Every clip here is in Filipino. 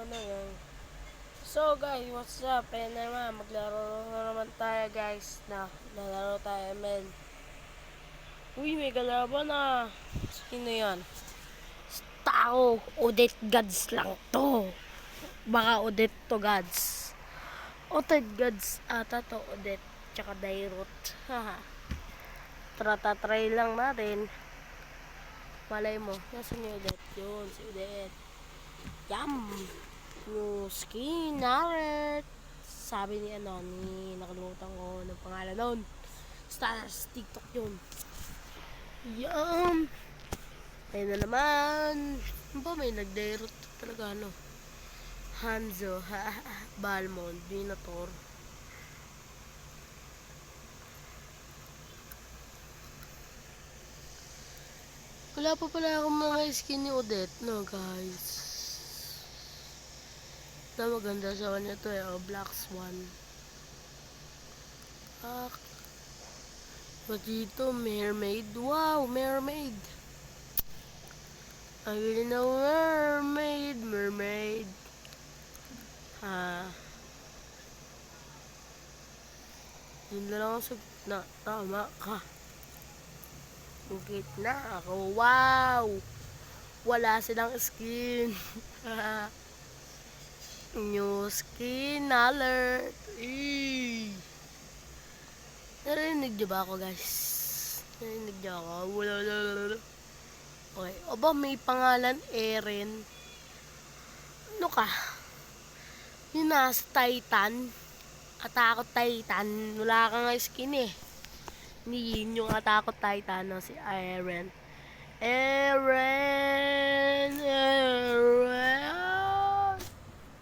ano yan. So guys, what's up? Ayan na naman, maglaro na naman tayo guys. Nalaro tayo ML. Uy, may kalaban na. Sino yan? Tao, Odette Gods lang to. Baka Odette to Gods. Odette Gods ata to, Odette. Tsaka Dairot. Haha. Try lang natin. Malay mo, nasa ni Odette? Yun, si Odette. Yum! New skin alert. Sabi ni nakalimutan ko ng pangalan noon. Stars TikTok yun. Yum. Ayun na naman. Ano ba, may nagdairot talaga Hanzo, Balmond, Minotaur. Wala pa pala akong mga skin ni Odette, no guys. Na maganda sa kanya to Black Swan. Dito, mermaid. Wow, mermaid. I really know mermaid. Yun na lang ako sa gitna. Tama ka. Sa gitna ako. Wow! Wala silang skin. New skin alert. Narinig niyo ba ako guys? Narinig niyo ako? Okay. Aba, may pangalan Eren. Ano ka? Yun na, sa Titan. Atakot Titan. Wala kang skin eh. Yun yung Atakot Titan, no? Si Eren. Eren.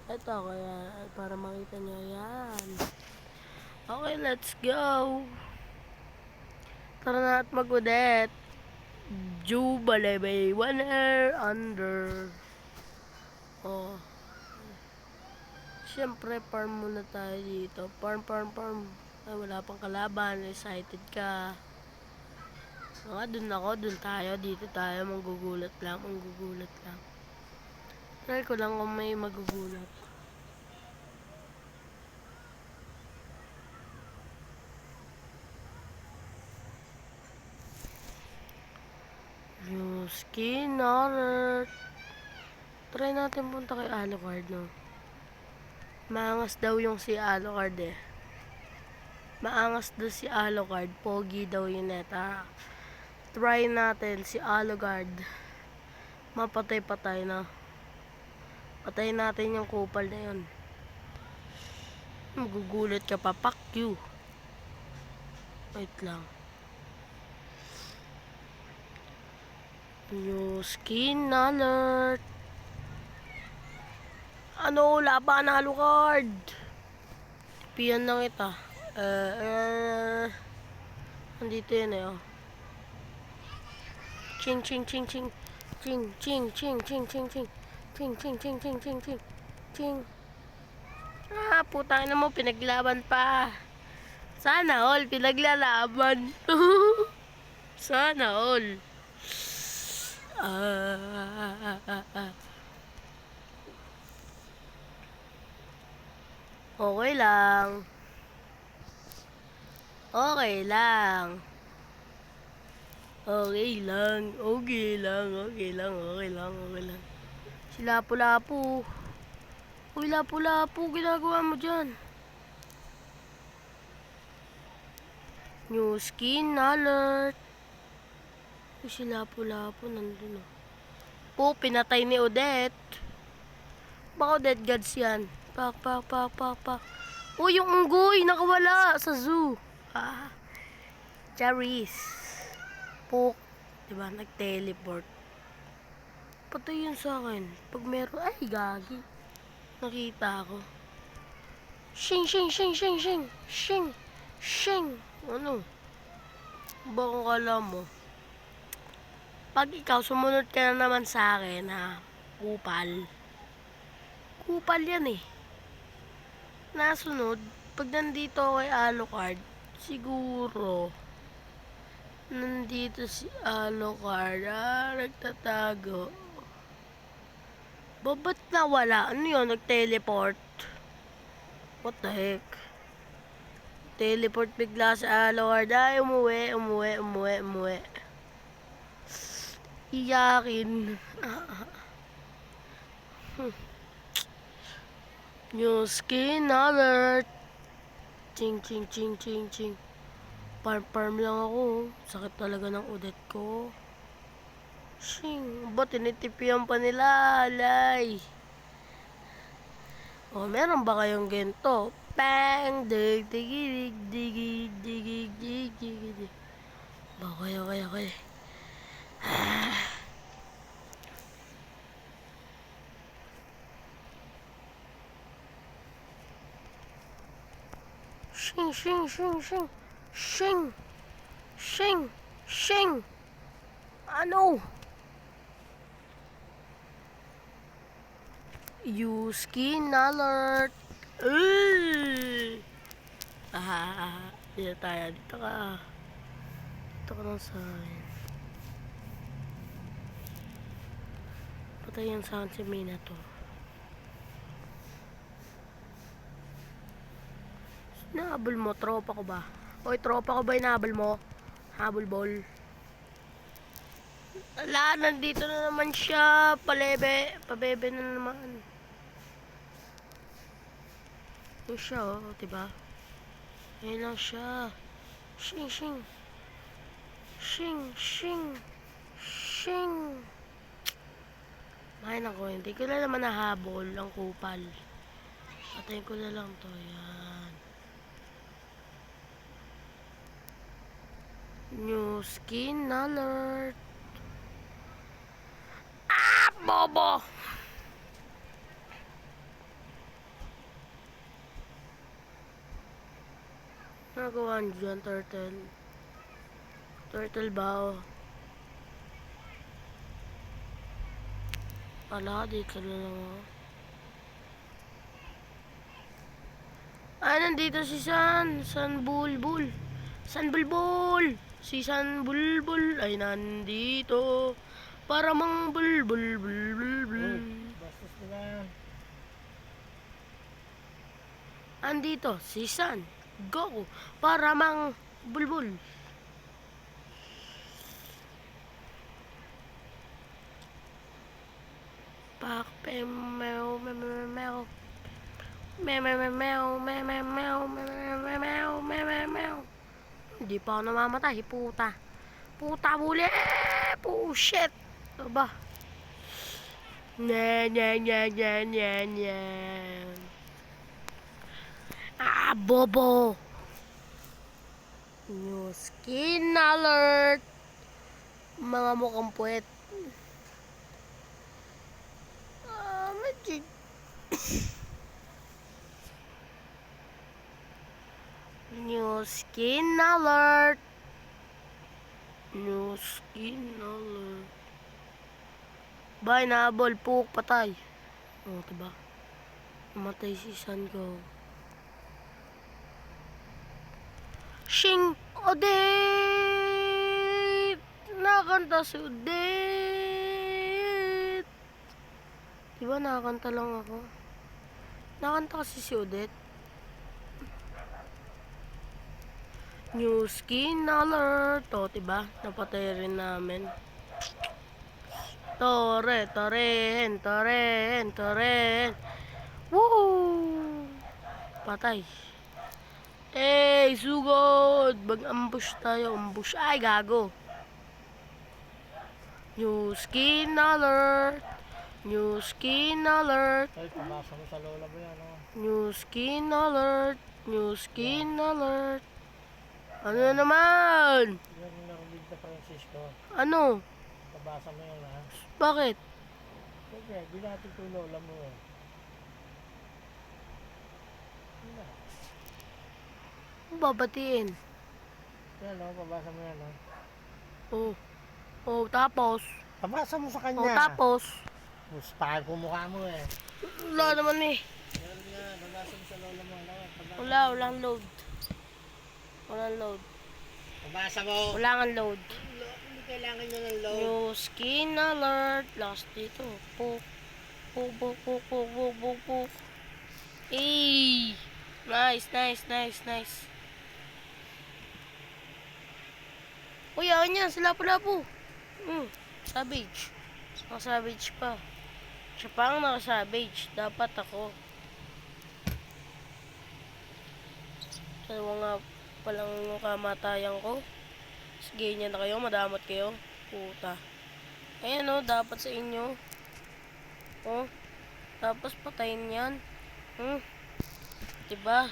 Ito kaya, para makita nyo yan. Okay, let's go. Tara na at mag-udet. Jubalebe, 1 air under. Oh. Siyempre, farm muna tayo dito. Farm. Ay, wala pang kalaban. Excited ka. Dun tayo. Dito tayo. Manggugulat lang. Try ko lang kung may magugulat. Yung skin alert. Try natin punta kay Alucard, no? Maangas daw yung si Alucard eh. Maangas daw si Alucard. Pogi daw yun eh. Try natin si Alucard. Mapatay na. Patayin natin yung kupal na yun. Magugulat ka pa. Fuck you. Wait lang. New skin alert. Laban na Alucard. Piyan lang ito. Andito yun eh. Ching. Putang ina mo, pinaglaban pa. Sana all, pinaglalaban. Sana all. Okay lang. Si Lapu-Lapu. Uy, Lapu-Lapu, ginagawa mo dyan? New skin alert. Uy, si Lapu-Lapu nandun oh. Pinatay ni Odette. Baka Odette Gods yan. Pak. Uy, yung unggoy, nakawala sa zoo. Charis. Diba, nag-teleport. Patay yun sa akin. Pag meron, ay, gagi. Nakita ako. Shing. Ano? Ba kung kala mo? Pag ikaw, sumunod ka na naman sa akin, kupal. Kupal yan eh. Nasunod, pag nandito kay Alucard, siguro, nandito si Alucard, nagtatago. Ba't nawala? Ano yun? Nag-teleport? What the heck? Teleport bigla sa Lord. Ay, umuwi. Iyakin. New skin alert. Ching. Farm lang ako. Sakit talaga ng udet ko. Shing. Ba, tinitipian pa nila. Alay. O, meron ba kayong gento? Bang! Dig. Okay. Shing. Ano? Use skin alert. Dito tayo. Dito ka lang sa akin. Patay yan sa akin si Mina to. Nahabol mo, tropa ko ba? Oy, tropa ko ba inahabol mo? Habol ball. Ala, nandito na naman siya. Pabebe na naman. Yun siya, oh, diba? Ayun lang siya. Shing. Mahin ako, hindi ko na naman nahabol ang kupal. Patayin ko na lang to, yan. New skin alert. Bobo! Nagawa niyo dyan, turtle. Turtle ba, oh? Ala, dito na lang, oh. Nandito si San Bulbul. Si San Bulbul ay nandito. Para mang bulbul. Bastos nila. Andito si San Goku para mang bulbul. Hindi pa ako namamatay, puta buli. Shit. Aba. Bobo. New skin alert. Mga mukhang puwet. Magic. New skin alert. Bye, nahabol, puk, patay. Oh, diba? Namatay si San Go. Shing! Odette! Nakakanta si Odette! Diba nakakanta lang ako? Nakakanta kasi si Odette. New skin alert! O, diba? Napatay rin namin. Toren! Woo! Patay. Sugod! Mag-ambush tayo. Ay, gago. New skin alert. Ay, pabasa mo sa lola mo yan, oh. New skin alert. Ano na naman? Yan yung nakulig na Francisco. Ano? Pabasa mo yan, ha? Bakit? Sige, binati ko yung lola mo, eh. Babatiin. Yan, oh, pabasa mo yan, oh. Tapos? Pabasa mo sa kanya. Tapos? Mustahil po mukha mo, eh. Wala naman eh. Yan nga, pabasa mo sa lola mo. Walang load. Pabasa mo. Wala nga load. Hindi kailangan nyo ng load. New skin alert. Last dito. Buk, buk, buk, buk, buk, buk. Hey! Nice, nice, nice, nice. Uy, ako niya, sila pala po. Savage. Ang savage pa. Siya pa ang naka-savage. Dapat ako. Dalawa nga palang yung kamatayan ko. Sige niya na kayo, madamot kayo. Puta. Ayan o, dapat sa inyo. Oh, tapos patayin yan. Diba?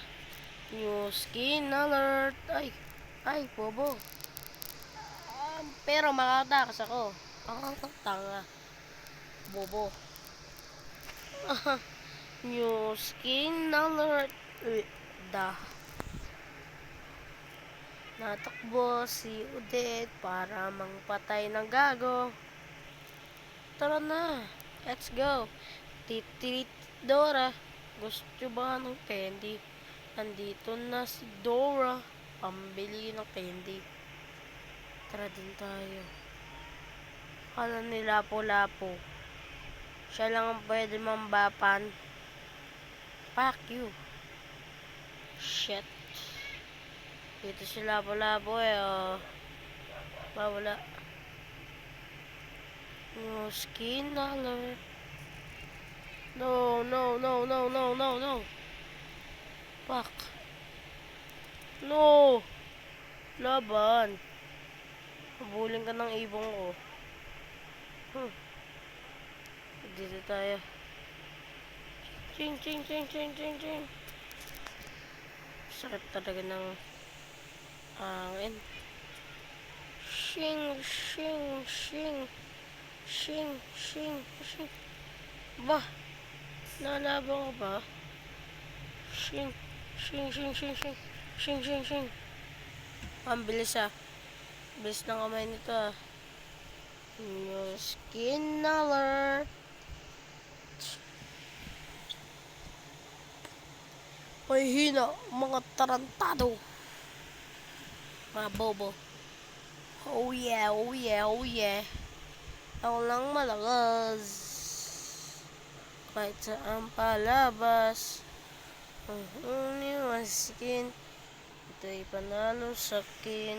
New skin alert. Ay, bobo. Pero makatakas ako. Tanga. Bobo. New skin alert. Da. Natakbo si Odette para mangpatay ng gago. Tara na. Let's go. Titirit Dora. Gusto ba ng candy? Nandito na si Dora. Pambili ng candy. Tara din tayo. Kala ni Lapo-Lapo. Siya lang ang pwede mambapan. Fuck you. Shit. Dito si Lapo-Lapo Wala. No skin alert. No. Fuck. No. Laban. Habulin ka ng ibong ko. Dito tayo. Ching. Sakit talaga ng hangin. Shing. Bah, nalaban ko ba? Shing. Ang bilis Bilis ng kamay nito New skin alert. May hina, mga tarantado. Mga bobo. Oh yeah. Ako lang malakas. Kahit saan palabas. New skin. Ito'y panalo sa akin.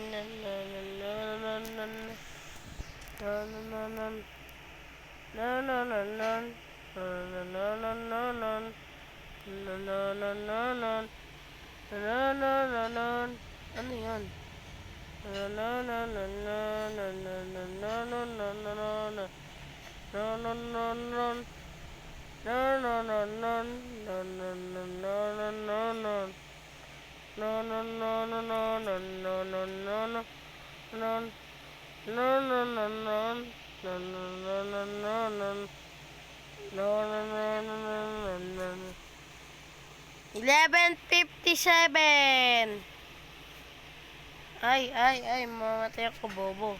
Ano yan? $11:57. Ay, mamatay ako, bobo.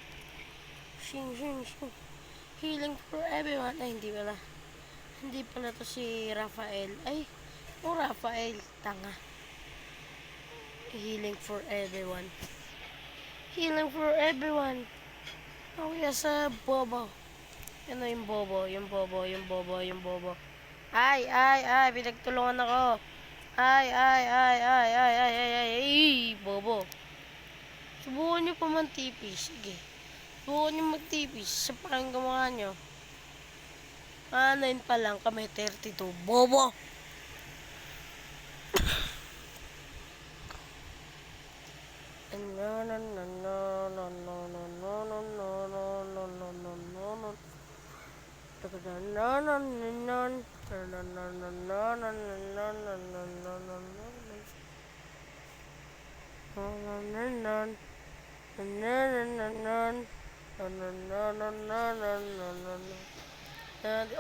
Shing. Healing for everyone. Ay, hindi pala to si Rafael. Ay, Rafael, tanga. Healing for everyone. Oh, yes, bobo. Ano yung bobo? Ay, pinagtulungan ako. Ay, bobo. Subukan nyo pa man tipis. Sige. Subukan nyo magtipis. Sa parang gumawa nyo. 9 pa lang kami, 32. Bobo!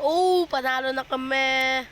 Oh, panalo na kami.